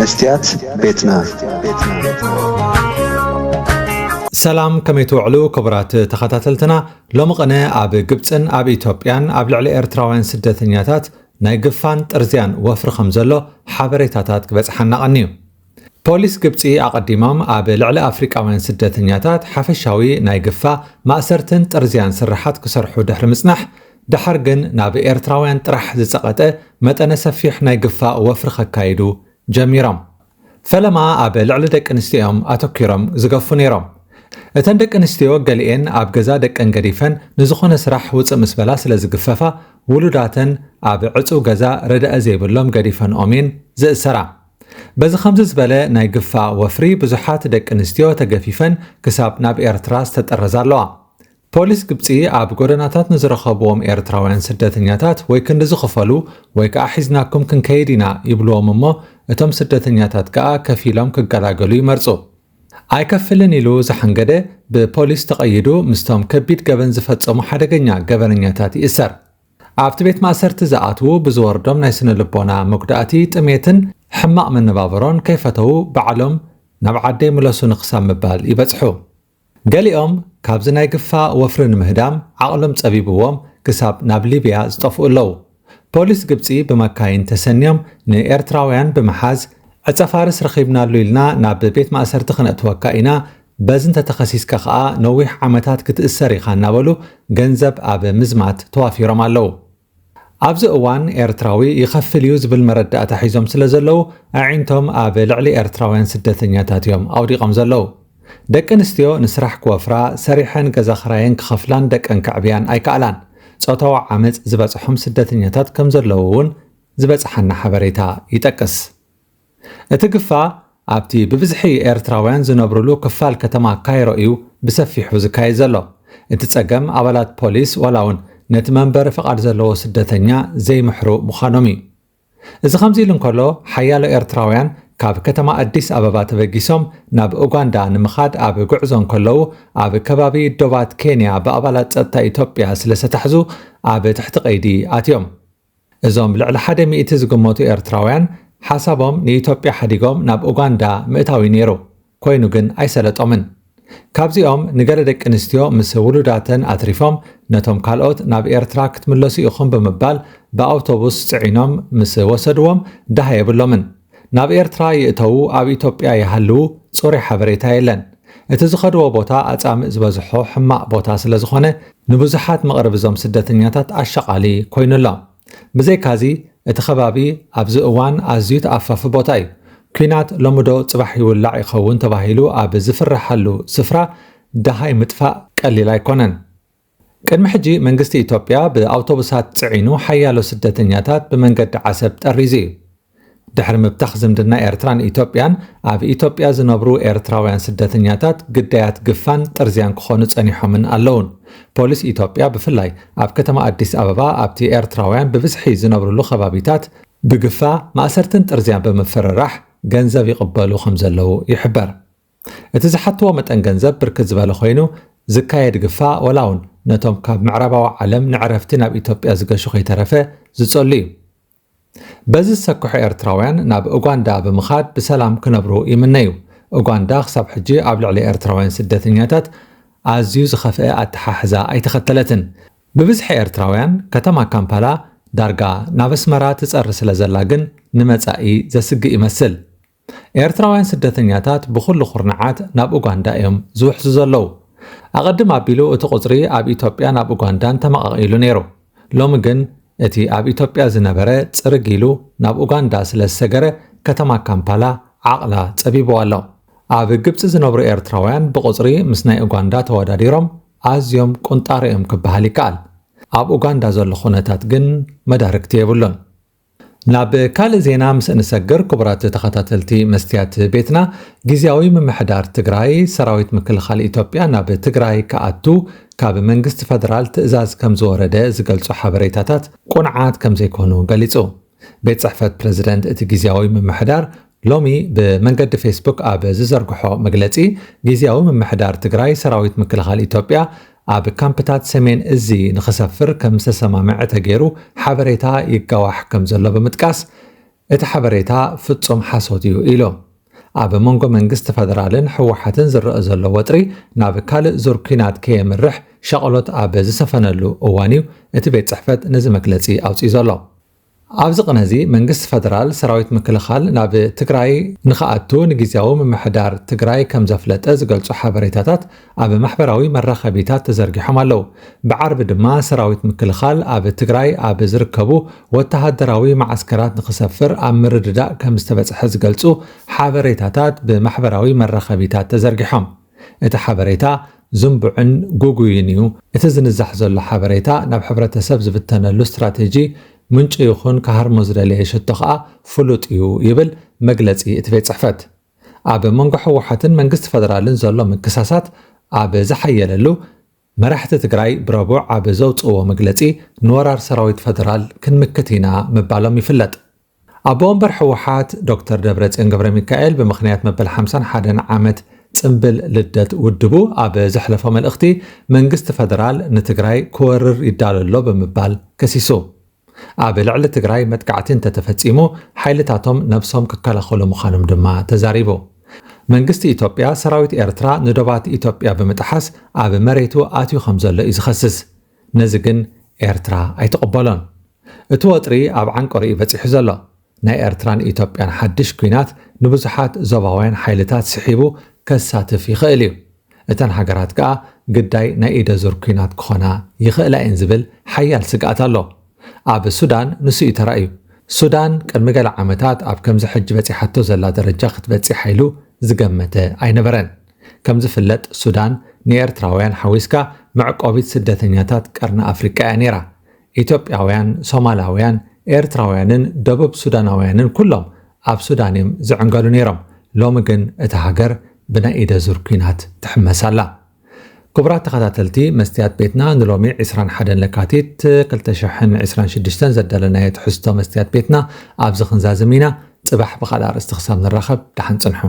مستيات بيتنا. سلام كم يتوعلو كبرات تخاتلتنا لو مقنا أب جبتن أب إثيوبيان أب لعلي إرتراوين سدتنياتات نايقفان ترزيان وفر خمزلو حبريتاتات كبس حنا قنيو بوليس جبتي أقدمام أب لعلي أفريقاوين سدتنياتات حفشاوي نايقفا مأسرتن ترزيان سرحات كسرحو دحر مسنح دحرجن ناب إرتراوين طرح زسقته متأنا سفيح نايقفا وفر خكايدو جميرام فلما أب لعلي دك انستيام أتوكيرام زقفو نيرام እተን ደቂ ኣንስትዮ ገሊአን ኣብ ገዛ ደቀን ገዲፈን ንዝኾነ ስራሕ ውፅእ ምስ በላ ስለ ዝግፈፋ ውሉዳተን ኣብ ዕፁ ገዛ ረድአ ዘይብሎም ገዲፈንኦም እየን ዝእሰራ በዚ ከምዚ ዝበለ ናይ ግፋእ ወፍሪ ብዙሓት ደቂ ኣንስትዮ ተገፊፈን ክሳብ ናብ ኤርትራ ዝተጠረዛ ኣለዋ ፖሊስ ግብፂ ኣብ ጎደናታት ንዝረኸብዎም ኤርትራውያን ስደተኛታት ወይ ክንዲ ዝኽፈሉ ወይ ከዓ ሒዝናኩም ክንከይድ ኢና ይብልዎም እሞ እቶም ስደተኛታት ከዓ ከፊሎም ክገላገሉ ይመርፁ ኣይከፍልን ኢሉ ዝሓንገደ ብፖሊስ ተቐይዱ ምስቶም ከቢድ ገበን ዝፈጸሙ ሓደገኛ ገበነኛታት ይእሰር ኣብቲ ቤት ማእሰርቲ ዝኣትዉ ብዝወርዶም ናይ ስነ ልቦና መጉዳእቲ ጥሜትን ሕማቕ መነባበሮን ከይፈተው ባዕሎም ናብ ዓደይ ምለሱ ንኽሳብ ምባል ይበፅሑ ገሊኦም ካብዚ ናይ ግፋእ ወፍሪ ንምህዳም ዓቕሎም ፀቢብዎም ክሳብ ናብ ሊብያ ዝጠፍኡ ኣለዉ ፖሊስ ግብፂ ብመካይን ተሰንዮም ንኤርትራውያን ብምሓዝ ዕፀፋርስ ረኺብናሉ ኢልና ናብ ቤት ማእሰርቲ ክነእትወካ ኢና በዝን ተተኸሲስካ ከዓ ነዊሕ ዓመታት ክትእሰር ኢኻ እናበሉ ገንዘብ ኣብ ምዝማት ተዋፊሮም ኣለዉ ኣብዚ እዋን ኤርትራዊ ይኸፍል እዩ ዝብል መረዳእታ ሒዞም ስለ ዘለዉ ኣዒንቶም ኣብ ልዕሊ ኤርትራውያን ስደተኛታት እዮም ኣውዲቖም ዘለዉ ደቂ ኣንስትዮ ንስራሕ ክወፍራ ሰሪሐን ገዛ ክራየን ክኸፍላን ደቀን ክዕብያን ኣይከኣላን ፆታዊ ዓመፅ ዝበፅሖም ስደተኛታት ከም ዘለዉ እውን ዝበፅሓና ሓበሬታ ይጠቅስ እቲ ግፋእ ኣብቲ ብብዝሒ ኤርትራውያን ዝነብሩሉ ክፋል ከተማ ካይሮ እዩ ብሰፊሑ ዝካየድ ዘሎ እቲ ፀገም ኣባላት ፖሊስ ወላውን ነቲ መንበሪ ፍቓድ ዘለዎ ስደተኛ ዘይምሕሩ ምዃኖም እዩ እዚ ከምዚ ኢሉ እንከሎ ሓያሎ ኤርትራውያን ካብ ከተማ ኣዲስ ኣበባ ተበጊሶም ናብ ኡጋንዳ ንምኻድ ኣብ ጉዕዞ እንከለዉ ኣብ ከባቢ ዶባት ኬንያ ብኣባላት ፀጥታ ኢትዮጵያ ስለ ዝተታሕዙ ኣብ ትሕቲ ቀይዲ ኣትዮም እዞም ልዕሊ 100 ዝግመቱ ኤርትራውያን ሓሳቦም ንኢትዮጵያ ሓዲጎም ናብ ኡጋንዳ ምእታዊ ነይሩ ኮይኑ ግን ኣይሰለጦምን ካብዚኦም ንገለ ደቂ ኣንስትዮ ምስ ውሉዳተን ኣትሪፎም ነቶም ካልኦት ናብ ኤርትራ ክትምለሱ ኢኹም ብምባል ብኣውቶቡስ ፅዒኖም ምስ ወሰድዎም ዳሃ የብሎምን ናብ ኤርትራ ይእተዉ ኣብ ኢትዮጵያ ይሃልዉ ፅሩይ ሓበሬታ የለን እቲ ዝኸድዎ ቦታ ኣፃምእ ዝበዝሖ ሕማቕ ቦታ ስለ ዝኾነ ንብዙሓት መቕረብዞም ስደተኛታት ኣሸቓሊ ኮይኑሎ ብዘይካዚ እቲ ከባቢ ኣብዚ እዋን ኣዝዩ ተኣፋፊ ቦታ እዩ ኩናት ሎምዶ ፅባሕ ይውላዕ ይኸውን ተባሂሉ ኣብ ዝፍረሓሉ ስፍራ ዳሃይ ምጥፋእ ቀሊል ኣይኮነን ቅድሚ ሕጂ መንግስቲ ኢትዮጵያ ብኣውቶቡሳት ፅዒኑ ሓያሎ ስደተኛታት ብመንገዲ ዓሰብ ጠሪዙ እዩ ድሕሪ ምብታኽ ዝምድና ኤርትራን ኢትዮጵያን ኣብ ኢትዮጵያ ዝነብሩ ኤርትራውያን ስደተኛታት ግዳያት ግፋን ጥርዝያን ክኾኑ ፀኒሖምን ኣለውን ፖሊስ ኢትዮጵያ ብፍላይ ኣብ ከተማ ኣዲስ ኣበባ ኣብቲ ኤርትራውያን ብብዝሒ ዝነብሩሉ ከባቢታት ብግፋእ ማእሰርትን ጥርዝያን ብምፍርራሕ ገንዘብ ይቕበሉ ከም ዘለዉ ይሕበር እቲ ዝሓትዎ መጠን ገንዘብ ብርክት ዝበለ ኮይኑ ዝካየድ ግፋእ ወላውን ነቶም ካብ ምዕራባዊ ዓለም ንዕረፍቲ ናብ ኢትዮጵያ ዝገሹ ከይተረፈ ዝፀሉ እዩ በዚ ዝሰክሑ ኤርትራውያን ናብ ኡጋንዳ ብምኻድ ብሰላም ክነብሩ ይምነዩ ኡጋንዳ ክሳብ ሕጂ ኣብ ልዕሊ ኤርትራውያን ስደተኛታት ኣዝዩ ዝኸፍአ ኣተሓሕዛ ኣይተኸተለትን ብብዝሒ ኤርትራውያን ከተማ ካምፓላ ዳርጋ ናብ ኣስመራ ትፀሪ ስለ ዘላ ግን ንመጻኢ ዘስግእ ይመስል ኤርትራውያን ስደተኛታት ብኩሉ ኩርናዓት ናብ ኡጋንዳ እዮም ዝውሕዙ ዘለዉ ኣቐድም ኣቢሉ እቲ ቁፅሪ ኣብ ኢትዮጵያ ናብ ኡጋንዳን ተመቓቒሉ ነይሩ ሎሚ ግን እቲ ኣብ ኢትዮጵያ ዝነበረ ፅርግ ኢሉ ናብ ኡጋንዳ ስለ ዝሰገረ ከተማ ካምፓላ ዓቕላ ፀቢቡ ኣሎ ኣብ ግብፂ ዝነብሩ ኤርትራውያን ብቁፅሪ ምስ ናይ ኡጋንዳ ተወዳዲሮም ኣዝዮም ቁንጣሪ እዮም ክበሃል ይከኣል ኣብ ኡጋንዳ ዘሎ ኩነታት ግን መዳርግቲ የብሉን ናብ ካልእ ዜና ምስ እንሰግር ክቡራት ተኸታተልቲ መስትያት ቤትና ጊዜያዊ ምምሕዳር ትግራይ ሰራዊት ምክልኻል ኢትዮጵያ ናብ ትግራይ ከኣቱ ካብ መንግስቲ ፌደራል ትእዛዝ ከም ዝወረደ ዝገልጹ ሓበሬታታት ቁንዓት ከም ዘይኮኑ ገሊጹ ቤት ጽሕፈት ፕሬዝደንት እቲ ጊዜያዊ ምምሕዳር ሎሚ ብመንገዲ ፌስቡክ ኣብ ዝዘርግሖ መግለጺ ጊዜያዊ ምምሕዳር ትግራይ ሰራዊት ምክልኻል ኢትዮጵያ ኣብ ካምፕታት ሰሜን እዚ ንኽሰፍር ከም ዝተሰማምዐ ተገይሩ ሓበሬታ ይጋዋሕ ከም ዘሎ ብምጥቃስ እቲ ሓበሬታ ፍጹም ሓሶት እዩ ኢሎም ኣብ መንጎ መንግስቲ ፈደራልን ሕወሓትን ዝረአ ዘሎ ወጥሪ ናብ ካልእ ዙር ኩናት ከየምርሕ ሸቐሎት ኣብ ዝሰፈነሉ እዋን እዩ እቲ ቤት ጽሕፈት ነዚ መግለጺ ኣውፂኡ ዘሎ ኣብዚ ቅነዚ መንግስቲ ፈደራል ሰራዊት ምክልኻል ናብ ትግራይ ንኽኣቱ ንግዜያዊ ምምሕዳር ትግራይ ከም ዘፍለጠ ዝገልጹ ሓበሬታታት ኣብ ማሕበራዊ መራኸቢታት ተዘርጊሖም ኣለዉ ብዓርቢ ድማ ሰራዊት ምክልኻል ኣብ ትግራይ ኣብ ዝርከቡ ወተሃደራዊ ማዓስከራት ንኽሰፍር ኣብ ምርድዳእ ከም ዝተበጽሐ ዝገልጹ ሓበሬታታት ብማሕበራዊ መራኸቢታት ተዘርጊሖም እቲ ሓበሬታ ዝንቡዕን ጉጉይን እዩ እቲ ዝንዛሕ ዘሎ ሓበሬታ ናብ ሕብረተሰብ ዝብተነሉ ስትራቴጂ ምንጭ ይኹን ካሃርሞ ዝደለየ ሽቶ ከዓ ፍሉጥ እዩ ይብል መግለጺ እቲ ቤት ጽሕፈት ኣብ መንጎ ሕወሓትን መንግስቲ ፈደራልን ዘሎ ምክሳሳት ኣብ ዝሓየለሉ መራሕቲ ትግራይ ብረቡዕ ኣብ ዘውፅዎ መግለጺ ንወራር ሰራዊት ፈደራል ክንምክት ኢና ምባሎም ይፍለጥ ኣብ ወንበር ሕወሓት ዶክተር ደብረጽዮን ገብረ ሚካኤል ብምኽንያት መበል 51 ዓመት ጽምብል ልደት ውድቡ ኣብ ዘሕለፈ መልእኽቲ መንግስቲ ፈደራል ንትግራይ ክወርር ይዳለሎ ብምባል ከሲሱ ኣብ ልዕሊ ትግራይ መጥቃዕቲ እንተተፈጺሙ ሓይልታቶም ነብሶም ክከላኸሉ ምዃኖም ድማ ተዛሪቡ መንግስቲ ኢትዮጵያ ሰራዊት ኤርትራ ንዶባት ኢትዮጵያ ብምጥሓስ ኣብ መሬቱ ኣትዩ ከም ዘሎ እዩ ዝኸስስ ነዚ ግን ኤርትራ ኣይተቐበሎን እቲ ወጥሪ ኣብ ዓንቆሪ እዩ በፂሑ ዘሎ ናይ ኤርትራን ኢትዮጵያን ሓድሽ ኩናት ንብዙሓት ዞባውያን ሓይልታት ስሒቡ ከሳትፍ ይኽእል እዩ እተን ሃገራት ከዓ ግዳይ ናይ ኢደ ዙር ኩናት ክኾና ይኽእላ እየን ዝብል ሓያል ስግኣት ኣሎ ኣብ ሱዳን ንሱ እዩ ተራእዩ ሱዳን ቅድሚ ገለ ዓመታት ኣብ ከምዚ ሕጂ በፂሓቶ ዘላ ደረጃ ክትበፂሕ ሓይሉ ዝገመተ ኣይነበረን ከም ዝፍለጥ ሱዳን ንኤርትራውያን ሓዊስካ መዕቆቢት ስደተኛታት ቀርኒ ኣፍሪቃ እያ ነይራ ኢትዮጵያውያን ሶማላውያን ኤርትራውያንን ደቡብ ሱዳናውያንን ኩሎም ኣብ ሱዳን እዮም ዝዕንገሉ ነይሮም ሎሚ ግን እቲ ሃገር ብናይ ኢደ ዙር ኩናት ትሕመሳላ ክቡራት ተኸታተልቲ መስትያት ቤትና ንሎሚ 21 ለካቲት 2026 ዘዳለናዮ ትሕዝቶ መስትያት ቤትና ኣብዚ ክንዛዝም ኢና ጽባሕ ብኻልእ ኣርእስቲ ክሳብ ንራኸብ ደሓን ጽንሑ